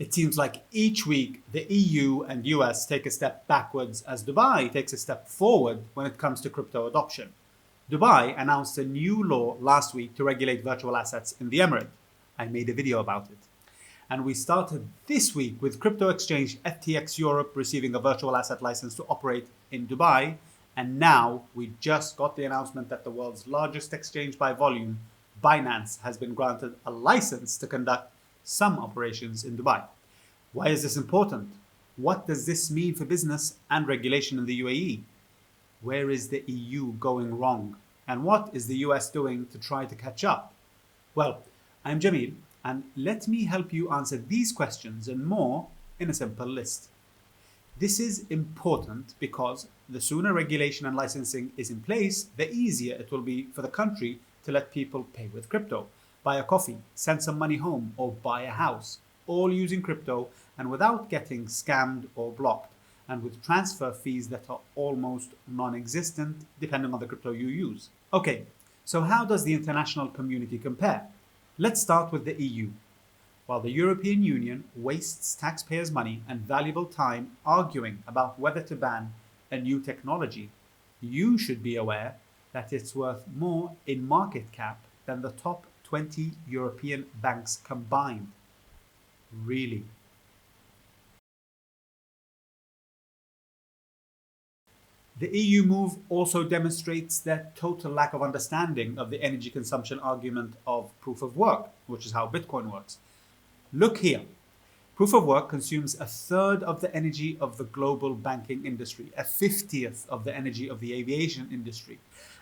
It seems like each week the EU and US take a step backwards as Dubai takes a step forward when it comes to crypto adoption. Dubai announced a new law last week to regulate virtual assets in the Emirate. I made a video about it. And we started this week with crypto exchange FTX Europe receiving a virtual asset license to operate in Dubai. And now we just got the announcement that the world's largest exchange by volume, Binance, has been granted a license to conduct some operations in Dubai. Why is this important? What does this mean for business and regulation in the UAE? Where is the EU going wrong? And what is the US doing to try to catch up? Well, I'm Jamil, and let me help you answer these questions and more in a simple list. This is important because the sooner regulation and licensing is in place, the easier it will be for the country to let people pay with crypto, buy a coffee, send some money home, or buy a house, all using crypto and without getting scammed or blocked, and with transfer fees that are almost non-existent depending on the crypto you use. Okay, so how does the international community compare? Let's start with the EU. While the European Union wastes taxpayers' money and valuable time arguing about whether to ban a new technology, you should be aware that it's worth more in market cap than the top 20 European banks combined. Really? The EU move also demonstrates their total lack of understanding of the energy consumption argument of proof of work, which is how Bitcoin works. Look here. Proof of work consumes a third of the energy of the global banking industry, a 50th of the energy of the aviation industry.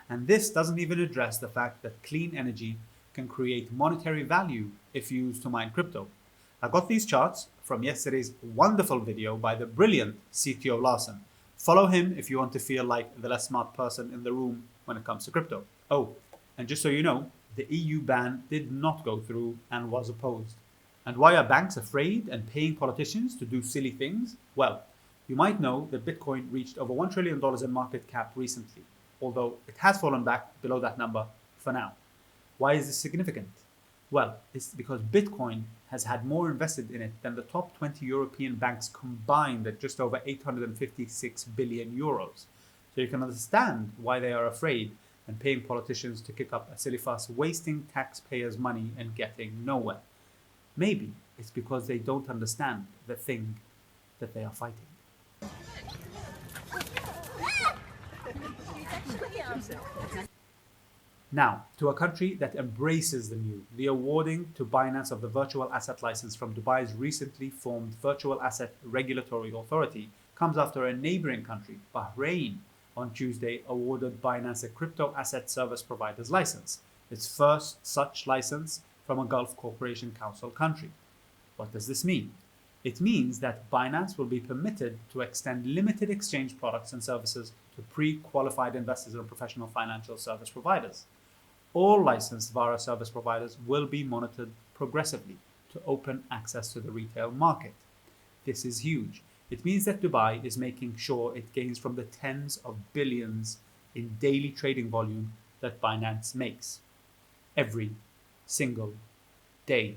And this doesn't even address the fact that clean energy can create monetary value if used to mine crypto. I got these charts from yesterday's wonderful video by the brilliant CTO Larson. Follow him if you want to feel like the less smart person in the room when it comes to crypto. Oh, and just so you know, the EU ban did not go through and was opposed. And why are banks afraid and paying politicians to do silly things? Well, you might know that Bitcoin reached over $1 trillion in market cap recently, although it has fallen back below that number for now. Why is this significant? Well, it's because Bitcoin has had more invested in it than the top 20 European banks combined at just over 856 billion euros. So you can understand why they are afraid and paying politicians to kick up a silly fuss, wasting taxpayers' money and getting nowhere. Maybe it's because they don't understand the thing that they are fighting. Now, to a country that embraces the new, the awarding to Binance of the virtual asset license from Dubai's recently formed Virtual Asset Regulatory Authority comes after a neighboring country, Bahrain, on Tuesday awarded Binance a crypto asset service provider's license, its first such license from a Gulf Cooperation Council country. What does this mean? It means that Binance will be permitted to extend limited exchange products and services to pre-qualified investors and professional financial service providers. All licensed VARA service providers will be monitored progressively to open access to the retail market. This is huge. It means that Dubai is making sure it gains from the tens of billions in daily trading volume that Binance makes every single day.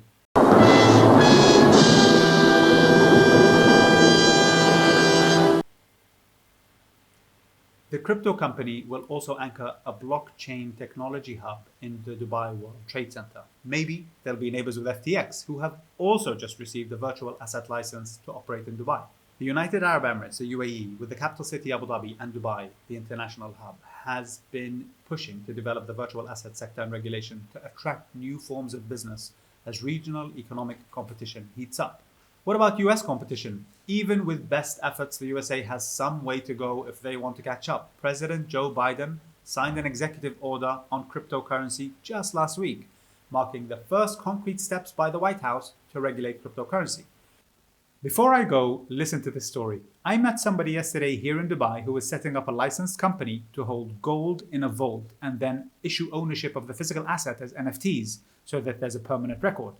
The crypto company will also anchor a blockchain technology hub in the Dubai World Trade Center. Maybe they'll be neighbors with FTX, who have also just received a virtual asset license to operate in Dubai. The United Arab Emirates, the UAE, with the capital city Abu Dhabi and Dubai, the international hub, has been pushing to develop the virtual asset sector and regulation to attract new forms of business as regional economic competition heats up. What about US competition? Even with best efforts, the USA has some way to go if they want to catch up. President Joe Biden signed an executive order on cryptocurrency just last week, marking the first concrete steps by the White House to regulate cryptocurrency. Before I go, listen to this story. I met somebody yesterday here in Dubai who was setting up a licensed company to hold gold in a vault and then issue ownership of the physical asset as NFTs so that there's a permanent record.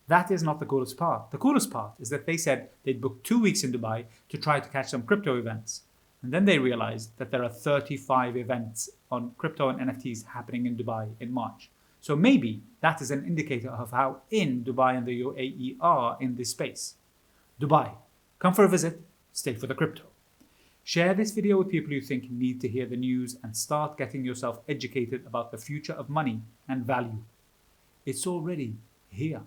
That is not the coolest part. The coolest part is that they said they'd booked 2 weeks in Dubai to try to catch some crypto events. And then they realized that there are 35 events on crypto and NFTs happening in Dubai in March. So maybe that is an indicator of how in Dubai and the UAE are in this space. Dubai. Come for a visit, stay for the crypto. Share this video with people you think need to hear the news and start getting yourself educated about the future of money and value. It's already here.